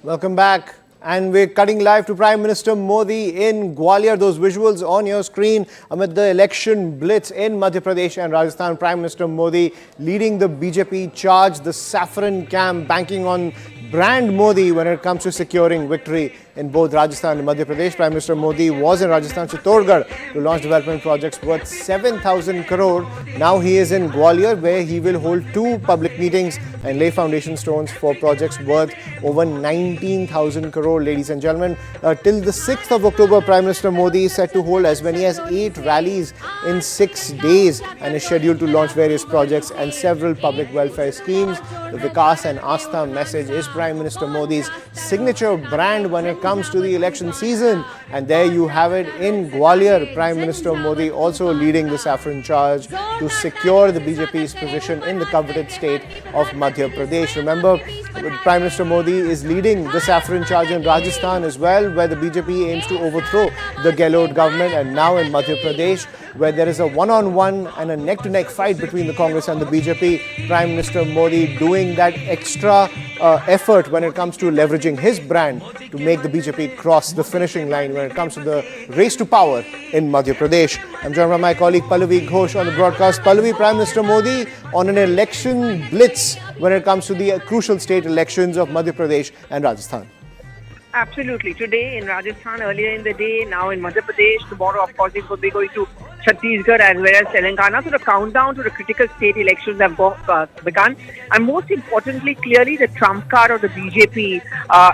Welcome back. And we're cutting live to Prime Minister Modi in Gwalior. Those visuals on your screen amid the election blitz in Madhya Pradesh and Rajasthan. Prime Minister Modi leading the BJP charge, the saffron camp, banking on brand Modi when it comes to securing victory in both Rajasthan and Madhya Pradesh. Prime Minister Modi was in Rajasthan, Chittorgarh, to launch development projects worth 7,000 crore. Now he is in Gwalior, where he will hold two public meetings and lay foundation stones for projects worth over 19,000 crore, ladies and gentlemen. Till the 6th of October, Prime Minister Modi is set to hold as many as 8 rallies in 6 days and is scheduled to launch various projects and several public welfare schemes. The Vikas and Astha message is Prime Minister Modi's signature brand when it comes to the election season. And there you have it in Gwalior. Prime Minister Modi also leading the saffron charge to secure the BJP's position in the coveted state of Madhya Pradesh. Remember, Prime Minister Modi is leading the saffron charge in Rajasthan as well, where the BJP aims to overthrow the Gwalior government, and now in Madhya Pradesh, where there is a one-on-one and a neck-to-neck fight between the Congress and the BJP. Prime Minister Modi doing that extra effort when it comes to leveraging his brand to make the BJP cross the finishing line when it comes to the race to power in Madhya Pradesh. I'm joined by my colleague Pallavi Ghosh on the broadcast. Pallavi, Prime Minister Modi on an election blitz when it comes to the crucial state elections of Madhya Pradesh and Rajasthan. Absolutely. Today in Rajasthan, earlier in the day, now in Madhya Pradesh. Tomorrow, of course, it will be going to Chhattisgarh as well as Telangana. So the countdown to the critical state elections have begun. And most importantly, clearly the trump card of the BJP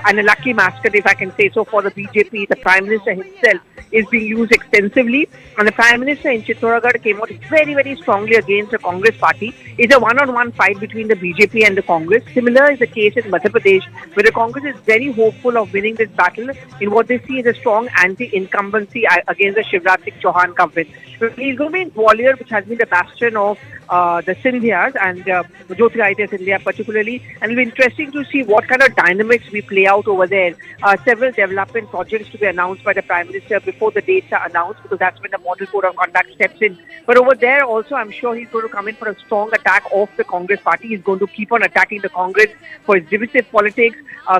and a lucky mascot, if I can say so, for the BJP, the Prime Minister himself, is being used extensively. And the Prime Minister in Chittorgarh came out very, very strongly against the Congress party. It's a one-on-one fight between the BJP and the Congress. Similar is the case in Madhya Pradesh, where the Congress is very hopeful of winning this battle in what they see as a strong anti-incumbency against the Shivraj Singh Chauhan government. He's going to be in Gwalior, which has been the bastion of the Scindias and Jyotiradityya Scindia particularly, and it'll be interesting to see what kind of dynamics we play out over there. Several development projects to be announced by the Prime Minister before the dates are announced, because that's when the model code of conduct steps in. But over there also, I'm sure he's going to come in for a strong attack of the Congress party. He's going to keep on attacking the Congress for its divisive politics.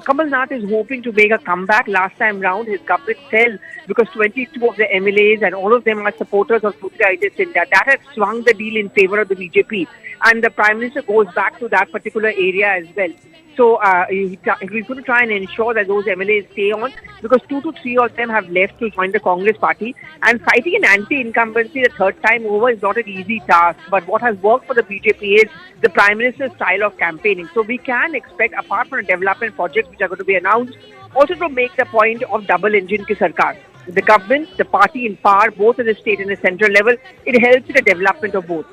Kamal Nath is hoping to make a comeback. Last time round, his government fell because 22 of the MLAs and all of them are supporters of Jyotiradityya Scindia. That has swung the deal in favor of the BJP, and the Prime Minister goes back to that particular area as well. So he's going to try and ensure that those MLAs stay on, because 2 to 3 of them have left to join the Congress party. And fighting an anti-incumbency the third time over is not an easy task. But what has worked for the BJP is the Prime Minister's style of campaigning. So we can expect, apart from the development projects which are going to be announced, also to make the point of double engine ki sarkar. The government, the party in power, both at the state and the central level, it helps in the development of both.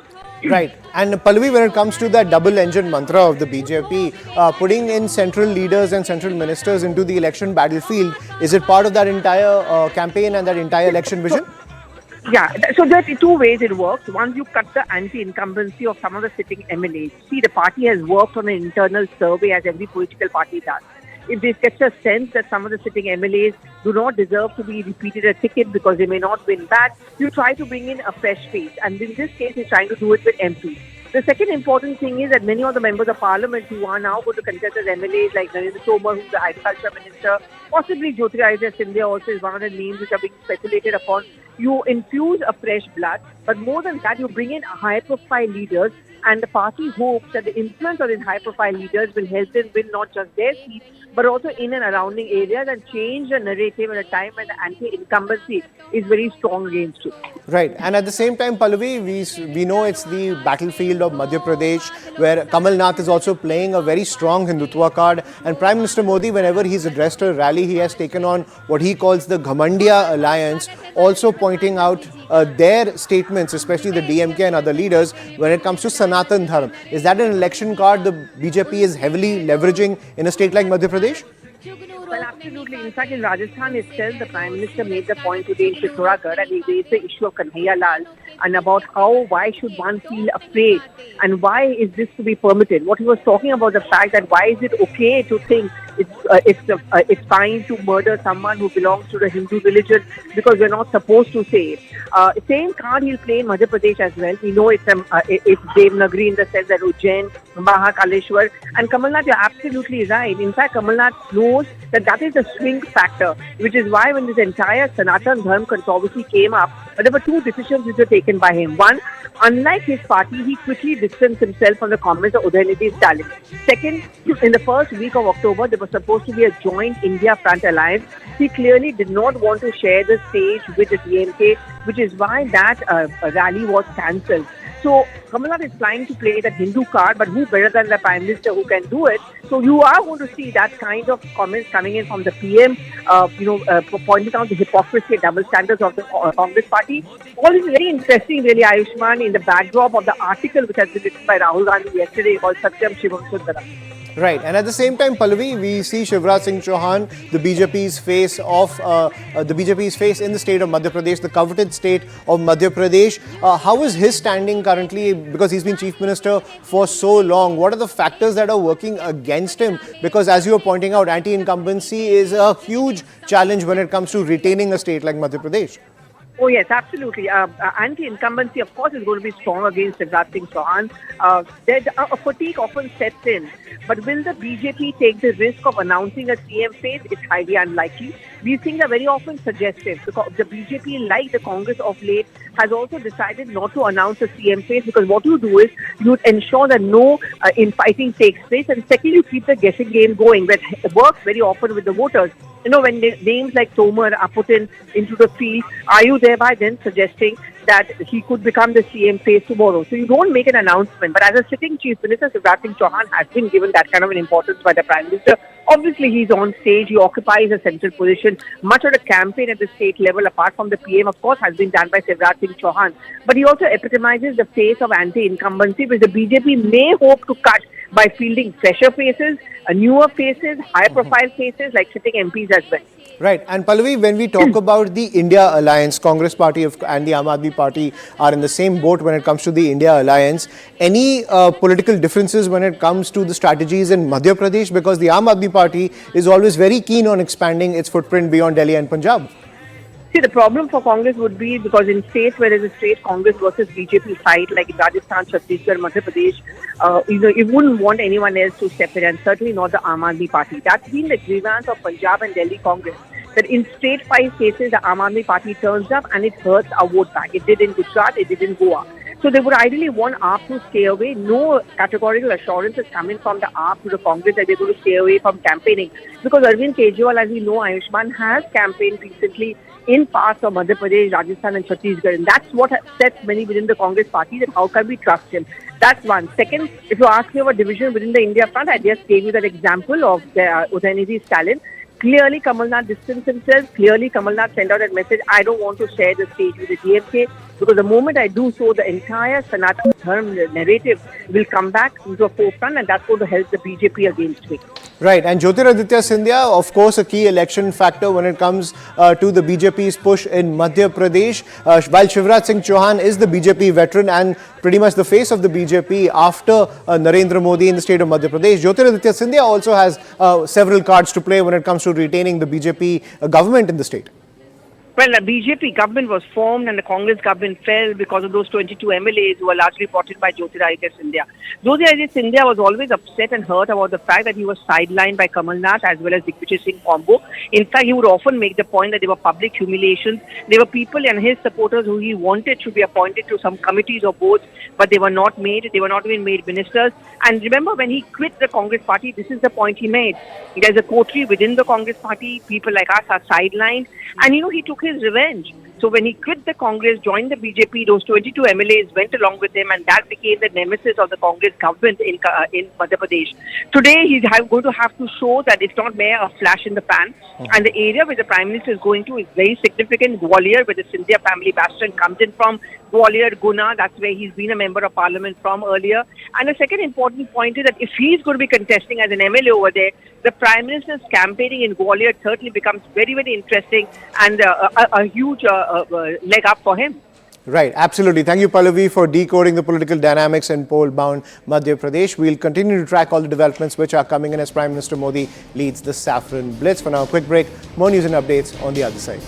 Right. And Pallavi, when it comes to that double engine mantra of the BJP, putting in central leaders and central ministers into the election battlefield, is it part of that entire campaign and that entire election vision? Yeah, so there are 2 ways it works. Once you cut the anti-incumbency of some of the sitting MLAs, see, the party has worked on an internal survey, as every political party does. If this gets a sense that some of the sitting MLAs do not deserve to be repeated a ticket because they may not win back, you try to bring in a fresh face. And in this case, he's trying to do it with MPs. The second important thing is that many of the members of parliament who are now going to contest as MLAs, like Narendra Tomar, who's the agriculture minister, possibly Jyotiradityya Scindia also is one of the names which are being speculated upon. You infuse a fresh blood, but more than that, you bring in high-profile leaders, and the party hopes that the influence of these high-profile leaders will help them win not just their seats, but also in and surrounding areas, and change the narrative at a time when the anti-incumbency is very strong against you. Right. And at the same time, Pallavi, we know it's the battlefield of Madhya Pradesh, where Kamal Nath is also playing a very strong Hindutva card. And Prime Minister Modi, whenever he's addressed a rally, he has taken on what he calls the Ghamandiya alliance, also pointing out their statements, especially the DMK and other leaders, when it comes to Sanatan Dharma. Is that an election card the BJP is heavily leveraging in a state like Madhya Pradesh? Well, absolutely. In fact, in Rajasthan itself, the Prime Minister made the point today in Chittorgarh, and he raised the issue of Kanhaiya Lal and about why should one feel afraid and why is this to be permitted. What he was talking about, the fact that why is it okay to think it's fine to murder someone who belongs to the Hindu religion because we're not supposed to say it. Same card he'll play in Madhya Pradesh as well. We know it's Devnagari in the sense that Ujjain, Mahakaleshwar, and Kamal Nath, you're absolutely right. In fact, Kamal Nath knows that is a swing factor, which is why when this entire Sanatan Dharm controversy came up, there were two decisions which were taken by him. One, unlike his party, he quickly distanced himself from the comments of Udayanithi Stalin. Second, in the first week of October, there was supposed to be a joint India Front alliance. He clearly did not want to share the stage with the DMK, which is why that rally was cancelled. So Kamal Nath is trying to play that Hindu card, but who better than the Prime Minister who can do it? So you are going to see that kind of comments coming in from the PM, pointing out the hypocrisy and double standards of the Congress party. All this is very interesting, really, Ayushman, in the backdrop of the article which has been written by Rahul Gandhi yesterday called Satyam Shivam Sundaram. Right, and at the same time, Pallavi, we see Shivraj Singh Chauhan, the BJP's face in the state of Madhya Pradesh, the coveted state of Madhya Pradesh. How is his standing currently? Because he's been chief minister for so long. What are the factors that are working against him? Because as you were pointing out, anti-incumbency is a huge challenge when it comes to retaining a state like Madhya Pradesh. Oh yes, absolutely. Anti-incumbency, of course, is going to be strong against Shivraj Singh Chauhan. A fatigue often sets in. But will the BJP take the risk of announcing a CM face? It's highly unlikely. These things are very often suggestive. Because the BJP, like the Congress of late, has also decided not to announce a CM face because what you do is you ensure that no infighting takes place, and secondly, you keep the guessing game going. That works very often with the voters. You know, when names like Tomar are put into the field, are you thereby then suggesting that he could become the CM face tomorrow? So you don't make an announcement. But as a sitting chief minister, Shivraj Singh Chauhan has been given that kind of an importance by the Prime Minister. Obviously, he's on stage. He occupies a central position. Much of the campaign at the state level, apart from the PM, of course, has been done by Shivraj Singh Chauhan. But he also epitomizes the face of anti-incumbency, which the BJP may hope to cut by fielding fresher faces, newer faces, high-profile faces like sitting MPs as well. Right. And Pallavi, when we talk about the India Alliance, Congress Party and the Aam Aadmi Party are in the same boat when it comes to the India Alliance. Any political differences when it comes to the strategies in Madhya Pradesh? Because the Aam Aadmi Party is always very keen on expanding its footprint beyond Delhi and Punjab. See, the problem for Congress would be because in states where there's a straight Congress versus BJP fight, like in Rajasthan, Chhattisgarh, Madhya Pradesh, you wouldn't want anyone else to step in, and certainly not the Aam Aadmi Party. That's been the grievance of Punjab and Delhi Congress. That in straight fight cases, the Aam Aadmi Party turns up and it hurts our vote bank. It did in Gujarat, it did in Goa. So they would ideally want AAP to stay away. No categorical assurance is coming from the AAP to the Congress that they're going to stay away from campaigning. Because Arvind Kejriwal, as we know, Ayushman, has campaigned recently in parts of Madhya Pradesh, Rajasthan and Chhattisgarh. And that's what sets many within the Congress party, that how can we trust him? That's one. Second, if you ask me about division within the India front, I just gave you that example of Udayanithi Stalin. Clearly, Kamal Nath distanced himself. Clearly, Kamal Nath sent out that message, I don't want to share the stage with the DMK, because the moment I do so, the entire Sanatan Dharm narrative will come back into a forefront, and that's going to help the BJP against me. Right, and Jyotiraditya Scindia, of course, a key election factor when it comes to the BJP's push in Madhya Pradesh. While Shivraj Singh Chauhan is the BJP veteran and pretty much the face of the BJP after Narendra Modi in the state of Madhya Pradesh, Jyotiraditya Scindia also has several cards to play when it comes to retaining the BJP government in the state. Well, the BJP government was formed and the Congress government fell because of those 22 MLAs who were largely brought in by Jyotiraditya Scindia. Jyotiraditya Scindia was always upset and hurt about the fact that he was sidelined by Kamal Nath as well as Digvijay Singh combo. In fact, he would often make the point that there were public humiliations. There were people and his supporters who he wanted to be appointed to some committees or boards, but they were not made. They were not even made ministers. And remember, when he quit the Congress party, this is the point he made. There's a coterie within the Congress party. People like us are sidelined. And, he took his revenge. So when he quit the Congress, joined the BJP, those 22 MLAs went along with him, and that became the nemesis of the Congress government in Madhya Pradesh. Today, he's going to have to show that it's not mere a flash in the pan. And the area where the Prime Minister is going to is very significant. Gwalior, where the Scindia family bastion comes in from. Gwalior, Guna, that's where he's been a member of parliament from earlier. And the second important point is that if he's going to be contesting as an MLA over there, the Prime Minister's campaigning in Gwalior certainly becomes very, very interesting and a huge leg up for him. Right, absolutely. Thank you, Pallavi, for decoding the political dynamics in poll-bound Madhya Pradesh. We'll continue to track all the developments which are coming in as Prime Minister Modi leads the Saffron Blitz. For now, a quick break. More news and updates on the other side.